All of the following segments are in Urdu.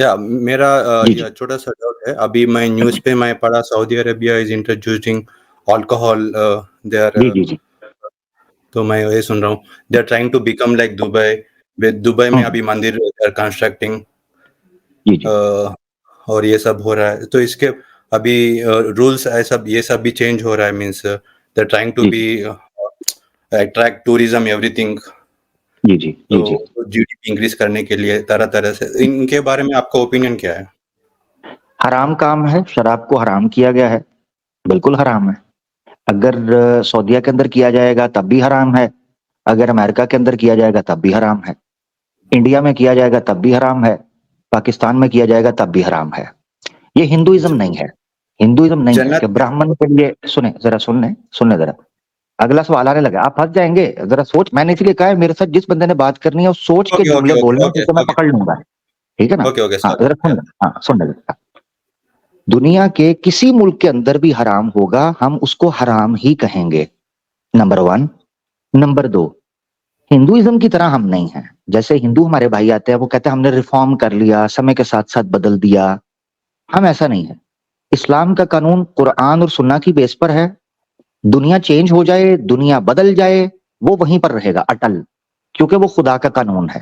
یا میرا جی یہ چھوٹا سا ڈاؤٹ ہے. ابھی میں نیوز پہ میں پڑھا Saudi Arabia is introducing alcohol there. جی جی جی تو میں یہ سن رہا ہوں they are trying to become like Dubai میں ابھی مندر کنسٹرکٹنگ جی جی اور یہ سب ہو رہا ہے. تو اس کے ابھی رولس یہ سب بھی چینج ہو رہا ہے. Means they are trying to be attract tourism everything. جی جی تو جی جی ڈی پی انکریز کرنے کے لیے طرح طرح سے. ان کے بارے میں آپ کا اوپینین کیا ہے؟ حرام کام ہے. شراب کو حرام کیا گیا ہے. بالکل حرام ہے. اگر سعودیہ کے اندر کیا جائے گا تب بھی حرام ہے. اگر امریکہ کے اندر کیا جائے گا تب بھی حرام ہے. انڈیا میں کیا جائے گا تب بھی حرام ہے. پاکستان میں کیا جائے گا تب بھی حرام ہے. یہ ہندوازم نہیں ہے. ہندوازم نہیں ہے کہ جنت براہمن کے لیے. سنیں ذرا سن لیں ذرا. اگلا سوال آنے لگا آپ پھنس جائیں گے. ذرا سوچ. میں نے اس لیے کہا ہے میرے ساتھ جس بندے نے بات کرنی ہے وہ سوچ کے اوکے اوکے جملے اوکے بولنا اوکے تو میں اوکے پکڑ لوں گا. ٹھیک ہے نا. اوکے اوکے ہاں سوری. ذرا سن لیں ذرا. دنیا کے کسی ملک کے اندر بھی حرام ہوگا ہم اس کو حرام ہی کہیں گے. نمبر 1. نمبر 2. ہندوازم کی طرح ہم نہیں ہیں. جیسے ہندو ہمارے بھائی آتے ہیں وہ کہتے ہیں ہم نے ریفارم کر لیا, سمے کے ساتھ ساتھ بدل دیا. ہم ایسا نہیں ہے. اسلام کا قانون قرآن اور سنہ کی بیس پر ہے. دنیا چینج ہو جائے, دنیا بدل جائے, وہ وہیں پر رہے گا اٹل, کیونکہ وہ خدا کا قانون ہے.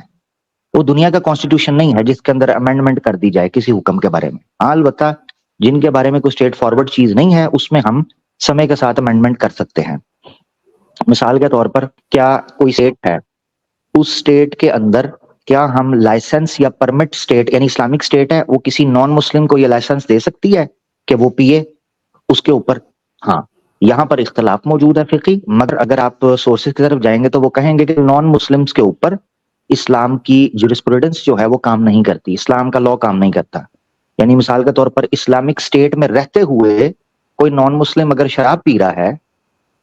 وہ دنیا کا کانسٹیٹیوشن نہیں ہے جس کے اندر امینڈمنٹ کر دی جائے کسی حکم کے بارے میں. البتہ جن کے بارے میں کوئی اسٹیٹ فارورڈ چیز نہیں ہے اس میں ہم سمے کے ساتھ امینڈمنٹ کر سکتے ہیں. مثال کے طور پر کیا کوئی اسٹیٹ ہے, اس اسٹیٹ کے اندر کیا ہم لائسنس یا پرمٹ اسٹیٹ یعنی اسلامک اسٹیٹ ہے وہ کسی نان مسلم کو یہ لائسنس دے سکتی ہے کہ وہ پیے اس کے اوپر؟ ہاں, یہاں پر اختلاف موجود ہے فقہی, مگر اگر آپ سورسز کی طرف جائیں گے تو وہ کہیں گے کہ نان مسلمز کے اوپر اسلام کی جورسپروڈنس جو ہے وہ کام نہیں کرتی, اسلام کا لا کام نہیں کرتا. یعنی مثال کے طور پر اسلامک اسٹیٹ میں رہتے ہوئے کوئی نان مسلم اگر شراب پی رہا ہے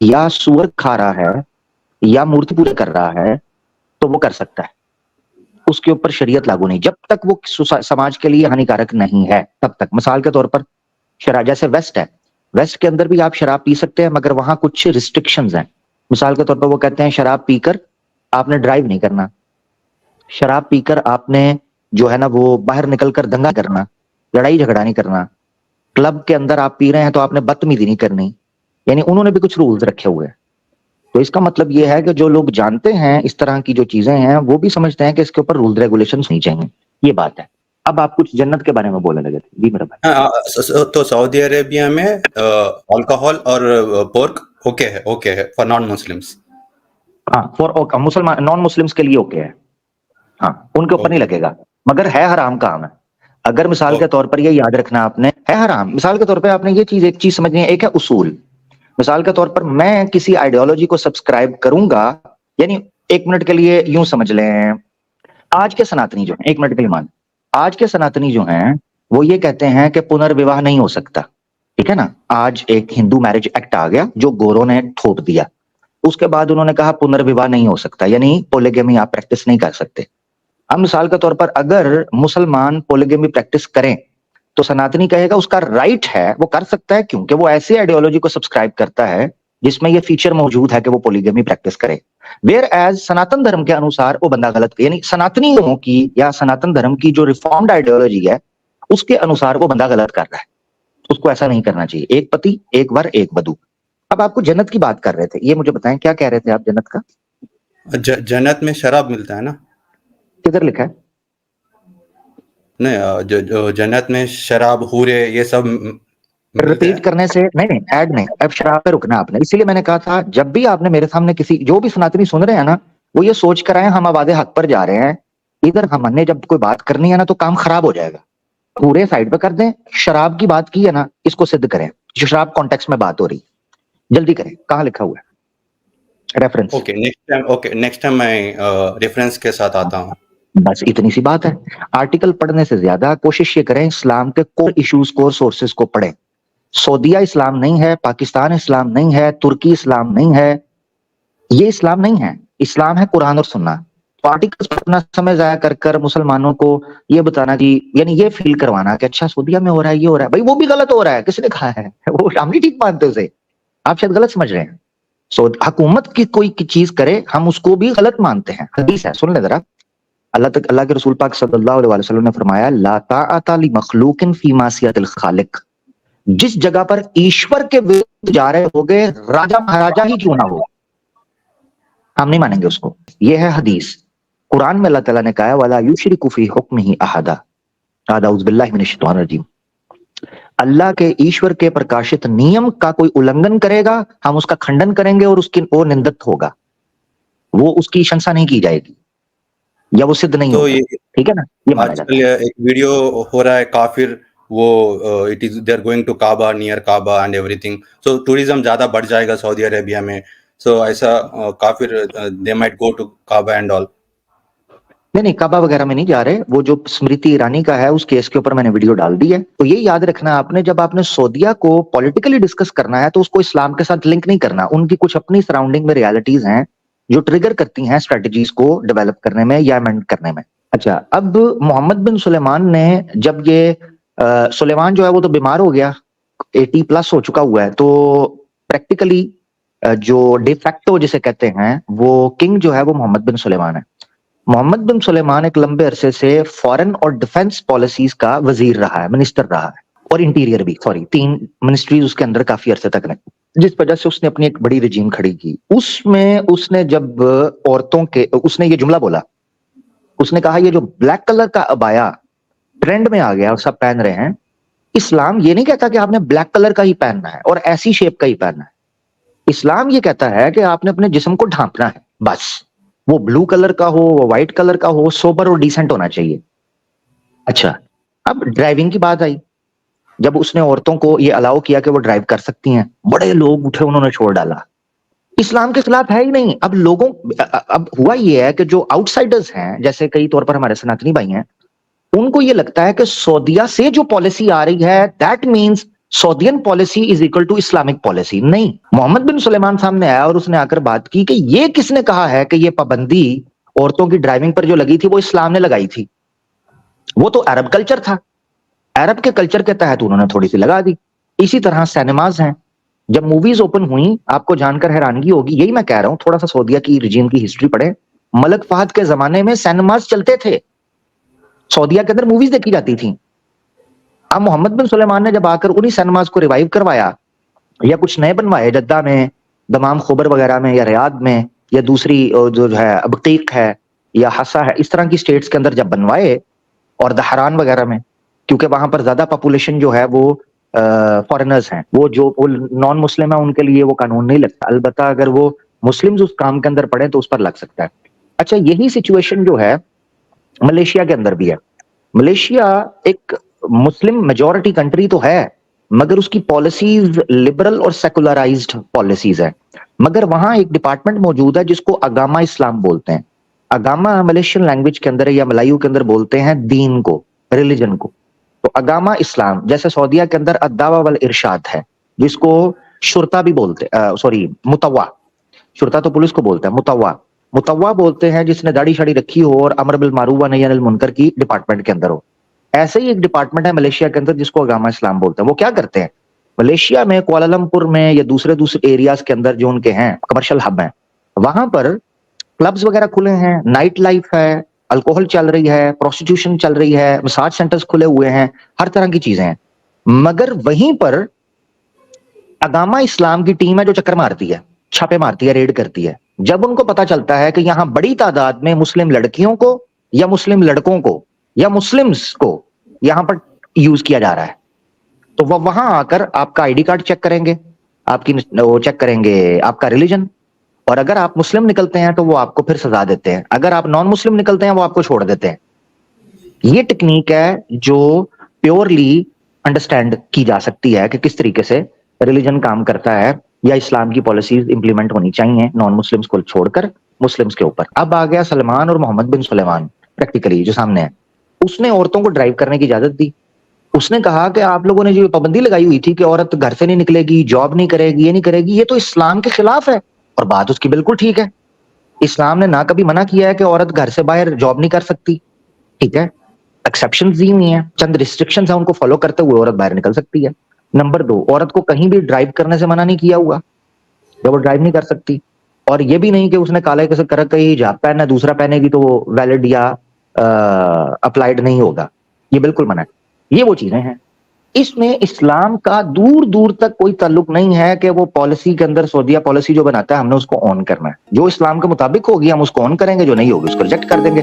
یا سور کھا رہا ہے یا مورتی پوجا کر رہا ہے تو وہ کر سکتا ہے. اس کے اوپر شریعت لاگو نہیں جب تک وہ سماج کے لیے ہانیکارک نہیں ہے تب تک. مثال کے طور پر شراب جیسے ویسٹ ہے, ویسٹ کے اندر بھی آپ شراب پی سکتے ہیں مگر وہاں کچھ ریسٹرکشنز ہیں. مثال کے طور پر وہ کہتے ہیں شراب پی کر آپ نے ڈرائیو نہیں کرنا, شراب پی کر آپ نے جو ہے نا وہ باہر نکل کر دنگا کرنا, لڑائی جھگڑا نہیں کرنا. کلب کے اندر آپ پی رہے ہیں تو آپ نے بدتمیزی نہیں کرنی. یعنی انہوں نے بھی کچھ رولز رکھے ہوئے ہیں. تو اس کا مطلب یہ ہے کہ جو لوگ جانتے ہیں اس طرح کی جو چیزیں ہیں وہ بھی سمجھتے ہیں کہ اس کے اوپر رول ریگولیشنز نہیں چاہیے. یہ بات ہے. اب آپ کچھ جنت کے بارے میں بولنے لگے تھے. جی میرا بھائی. تو سعودی عربیہ میں الکوہل اور پورک اوکے ہے فار نان مسلمس. ہاں فور مسلمان نان مسلمس کے لیے اوکے ہے. ہاں ان کے اوپر نہیں لگے گا مگر ہے حرام کام ہے. اگر مثال کے طور پر یہ یاد رکھنا آپ نے ہے حرام. مثال کے طور پہ آپ نے یہ چیز ایک چیز سمجھنی ہے, ایک ہے اصول. مثال کے طور پر میں کسی آئیڈیالوجی کو سبسکرائب کروں گا, یعنی ایک منٹ کے لیے یوں سمجھ لیں آج کے سناتنی جو ہیں, ایک منٹ کے لیے مان, آج کے سناتنی جو ہیں وہ یہ کہتے ہیں کہ پنروواہ نہیں ہو سکتا. ٹھیک ہے نا. آج ایک ہندو میرج ایکٹ آ گیا جو گوروں نے تھوپ دیا. اس کے بعد انہوں نے کہا پنروواہ نہیں ہو سکتا, یعنی پولیگیمی آپ پریکٹس نہیں کر سکتے. اب مثال کے طور پر اگر مسلمان پولیگیمی پریکٹس کریں تو سناتنی کہے گا اس کا رائٹ ہے, وہ کر سکتا ہے کیونکہ وہ ایسی آئیڈیالوجی کو سبسکرائب کرتا ہے جس میں یہ فیچر موجود ہے کہ وہ پولیگیمی پریکٹس کرے. ویئر ایز سناتن دھرم کے انوسار وہ بندہ غلط, یعنی سناتنیوں کی یا سناتن دھرم کی جو ریفارمڈ آئیڈیالوجی ہے اس کے انوسار وہ بندہ غلط کر رہا ہے. اس کو ایسا نہیں کرنا چاہیے. ایک پتی ایک ور ایک بدو. اب آپ کو جنت کی بات کر رہے تھے, یہ مجھے بتائیں کیا کہہ رہے تھے آپ جنت کا؟ جنت میں شراب ملتا ہے نا؟ کدھر لکھا ہے؟ نہیں, جنت میں شراب حورے یہ سب ملتے رپیٹ ہیں. کرنے سے نہیں ایڈ نہیں. اب شراب پہ رکنا آپ نے, اسی لیے میں نے کہا تھا جب بھی آپ نے میرے سامنے کسی جو بھی سناتنی سن رہے ہیں نا وہ یہ سوچ کر آئے ہم آباد حق پر جا رہے ہیں. ادھر ہم نے جب کوئی بات کرنی ہے نا تو کام خراب ہو جائے گا. پورے سائڈ پہ کر دیں. شراب کی بات کی ہے نا اس کو سدھ کریں. جو شراب کانٹیکس میں بات ہو رہی, جلدی کریں. کہاں لکھا ہوا ہے ریفرنس؟ اوکے نیکسٹ ٹائم میں ریفرنس کے ساتھ آتا ہوں. بس اتنی سی بات ہے. آرٹیکل پڑھنے سے زیادہ کوشش یہ کریں اسلام کے کور ایشوز کو سورسز کو پڑھیں. سعودیہ اسلام نہیں ہے, پاکستان اسلام نہیں ہے, ترکی اسلام نہیں ہے. یہ اسلام نہیں ہے. اسلام ہے قرآن اور سنہ. تو آرٹیکلز پر اپنا سمے ضائع کر کر مسلمانوں کو یہ بتانا کہ یعنی یہ فیل کروانا کہ اچھا سعودیہ میں ہو رہا ہے یہ ہو رہا ہے, بھائی وہ بھی غلط ہو رہا ہے. کس نے کہا ہے وہ ہم نہیں ٹھیک مانتے اسے, آپ شاید غلط سمجھ رہے ہیں. حکومت کی کوئی چیز کرے ہم اس کو بھی غلط مانتے ہیں. حدیث ہے, سن لیں ذرا. اللہ کے رسول پاک صلی اللہ علیہ وسلم نے فرمایا لا طاعت لمخلوق فی معصیت الخالق، جس جگہ پر ایشور کے ورودھ جا رہے ہوگے راجا مہاراجا ہی کیوں نہ ہو، ہم نہیں مانیں گے اس کو. یہ ہے حدیث. قرآن میں اللہ تعالیٰ نے کہا وَلَا يُشْرِكُ فِي حُكْمِهِ أَحَدًا، اعوذ باللہ من الشیطان الرجیم. اللہ کے ایشور کے پرکاشت نیم کا کوئی النگن کرے گا ہم اس کا کھنڈن کریں گے اور اس کی وہ نندت ہوگا، وہ اس کی شنسا نہیں کی جائے گی یا وہ سدھ نہیں تو ہوگا. یہ ٹھیک ہے نا، یہ مانا آج جاتا کل ہے. ایک ویڈیو ہو رہا ہے کافر، وہ it is they are going to Kaaba, near Kaaba and everything. So tourism زیادہ بڑھ جائے گا سعودی عربیہ میں. سو ایسا کافر they might go to Kaaba and all. نہیں کعبہ وغیرہ میں نہیں جا رہے. وہ جو اسمرتی ایرانی کا ہے اس کیس کے اوپر میں نے ویڈیو ڈال دی ہے. تو یہ یاد رکھنا آپ نے، جب آپ نے سعودیہ کو پولیٹیکلی ڈسکس کرنا ہے تو اس کو اسلام کے ساتھ لنک نہیں کرنا. ان کی کچھ اپنی سراؤنڈنگ میں ریالٹیز ہیں جو ٹریگر کرتی ہیں اسٹریٹجیز کو ڈیولپ کرنے میں یا امینڈ کرنے میں. اچھا، اب محمد بن سلیمان نے جب یہ سلیمان جو ہے وہ تو بیمار ہو گیا، 80+ ہو چکا ہوا ہے، تو پریکٹیکلی جو ڈی فیکٹو جسے کہتے ہیں وہ کنگ جو ہے وہ محمد بن سلیمان ہے. محمد بن سلیمان ایک لمبے عرصے سے فارن اور ڈیفنس پالیسیز کا وزیر رہا ہے، منسٹر رہا ہے، اور انٹیریئر بھی، 3 منسٹریز اس کے اندر کافی عرصے تک رہی، جس وجہ سے اس نے اپنی ایک بڑی رجیم کھڑی کی. اس میں اس نے جب عورتوں کے اس نے یہ جملہ بولا، اس نے کہا یہ جو بلیک کلر کا ابایا ٹرینڈ میں آ گیا اور سب پہن رہے ہیں، اسلام یہ نہیں کہتا کہ آپ نے بلیک کلر کا ہی پہننا ہے اور ایسی شیپ کا ہی پہننا ہے. اسلام یہ کہتا ہے کہ آپ نے اپنے جسم کو ڈھانپنا ہے، بس. وہ بلو کلر کا ہو، وہ وائٹ کلر کا ہو، سوبر اور ڈیسنٹ ہونا چاہیے. اچھا، اب ڈرائیونگ کی بات آئی. جب اس نے عورتوں کو یہ الاؤ کیا کہ وہ ڈرائیو کر سکتی ہیں، بڑے لوگ اٹھے، انہوں نے چھوڑ ڈالا. اسلام کے خلاف ہے ہی نہیں. اب لوگوں اب ہوا یہ ہے کہ جو آؤٹ سائڈرز ہیں، جیسے کئی طور پر ہمارے سناتنی بھائی ہیں، ان کو یہ لگتا ہے کہ سعودیہ سے جو پالیسی آ رہی ہے that means Saudian policy is equal to Islamic policy. نہیں، محمد بن سلیمان سامنے آیا اور اس نے آ کر بات کی کہ یہ کس نے کہا ہے کہ یہ پابندی عورتوں کی ڈرائیونگ پر جو لگی تھی وہ اسلام نے لگائی تھی، وہ تو عرب کلچر تھا، عرب کے کلچر کے تحت انہوں نے تھوڑی سی لگا دی. اسی طرح سینماز ہیں، جب موویز اوپن ہوئیں آپ کو جان کر حیرانگی ہوگی، یہی میں کہہ رہا ہوں، تھوڑا سا سعودیہ کی رجیم کی ہسٹری پڑھیں. ملک فہد کے زمانے میں سینماز چلتے تھے، سعودیہ کے اندر موویز دیکھی جاتی تھیں. اب محمد بن سلیمان نے جب آ کر انہی سینماز کو ریوائیو کروایا یا کچھ نئے بنوائے، جدہ میں، دمام خبر وغیرہ میں، یا ریاض میں، یا دوسری جو ہے ابقیق ہے یا حسا ہے، اس طرح کی سٹیٹس کے اندر جب بنوائے، اور دہران وغیرہ میں، کیونکہ وہاں پر زیادہ پاپولیشن جو ہے وہ فارنرز ہیں، وہ جو نان مسلم ہیں ان کے لیے وہ قانون نہیں لگتا. البتہ اگر وہ مسلمز اس کام کے اندر پڑھیں تو اس پر لگ سکتا ہے. اچھا، یہی سچویشن جو ہے ملیشیا کے اندر بھی ہے. ملیشیا ایک مسلم میجورٹی کنٹری تو ہے، مگر اس کی پالیسیز لبرل اور سیکولرائزڈ پالیسیز ہیں. مگر وہاں ایک ڈپارٹمنٹ موجود ہے جس کو اگاما اسلام بولتے ہیں. اگاما ملیشین لینگویج کے اندر یا ملائیو کے اندر بولتے ہیں دین کو، ریلیجن کو. تو اگاما اسلام، جیسے سعودیہ کے اندر الدعوہ والارشاد ہے، جس کو شرطہ بھی بولتے، متوا، شرطہ تو پولیس کو بولتا ہے، متوا بولتے ہیں جس نے داڑھی شاڑی رکھی ہو اور امر بالمعروف و نہی عن المنکر کی ڈپارٹمنٹ کے اندر ہو. ایسے ہی ایک ڈپارٹمنٹ ہے ملیشیا کے اندر جس کو اگاما اسلام بولتے ہیں. وہ کیا کرتے ہیں ملیشیا میں، کوالالمپور میں یا دوسرے ایریاز کے اندر جو ان کے ہیں کمرشل ہب ہیں، وہاں پر کلبز وغیرہ کھلے ہیں، نائٹ لائف ہے، الکوہل چل رہی ہے، پروسٹیٹیوشن چل رہی ہے، مساج سینٹرز کھلے ہوئے ہیں، ہر طرح کی چیزیں ہیں. مگر وہیں پر اگاما اسلام کی ٹیم ہے جو چکر مارتی ہے، چھاپے مارتی ہے، ریڈ کرتی ہے. جب ان کو پتا چلتا ہے کہ یہاں بڑی تعداد میں مسلم لڑکیوں کو یا مسلم لڑکوں کو یا مسلمز کو یہاں پر یوز کیا جا رہا ہے، تو وہ وہاں آ کر آپ کا آئی ڈی کارڈ چیک کریں گے، آپ کی وہ چیک کریں گے آپ کا ریلیجن، اور اگر آپ مسلم نکلتے ہیں تو وہ آپ کو پھر سزا دیتے ہیں، اگر آپ نان مسلم نکلتے ہیں وہ آپ کو چھوڑ دیتے ہیں. یہ ٹیکنیک ہے جو پیورلی انڈرسٹینڈ کی جا سکتی ہے کہ کس طریقے سے ریلیجن کام کرتا ہے یا اسلام کی پالیسیز امپلیمنٹ ہونی چاہیے نان مسلمز کو چھوڑ کر مسلمز کے اوپر. اب آ گیا سلمان اور محمد بن سلیمان پریکٹیکلی جو سامنے ہے. اس نے عورتوں کو ڈرائیو کرنے کی اجازت دی. اس نے کہا کہ آپ لوگوں نے جو پابندی لگائی ہوئی تھی کہ عورت گھر سے نہیں نکلے گی، جاب نہیں کرے گی، یہ نہیں کرے گی، یہ تو اسلام کے خلاف ہے. اور بات اس کی بالکل ٹھیک ہے. اسلام نے نہ کبھی منع کیا ہے کہ عورت گھر سے باہر جاب نہیں کر سکتی، ٹھیک ہے، ایکسیپشنز دی ہوئی ہیں، چند ریسٹرکشنز ہیں، ان کو فالو کرتے ہوئے عورت باہر نکل سکتی ہے. نمبر 2، عورت کو کہیں بھی ڈرائیو کرنے سے منع نہیں کیا ہوا جب وہ ڈرائیو نہیں کر سکتی. اور یہ بھی نہیں کہ اس نے کالے کسے کر کے حجاب پہننا، دوسرا پہنے گی تو وہ ویلڈ یا اپلائیڈ نہیں ہوگا، یہ بالکل منع ہے. یہ وہ چیزیں ہیں. اس میں اسلام کا دور دور تک کوئی تعلق نہیں ہے کہ وہ پالیسی کے اندر سعودیہ پالیسی جو بناتا ہے ہم نے اس کو آن کرنا ہے. جو اسلام کے مطابق ہوگی ہم اس کو آن کریں گے، جو نہیں ہوگی اس کو ریجیکٹ کر دیں گے.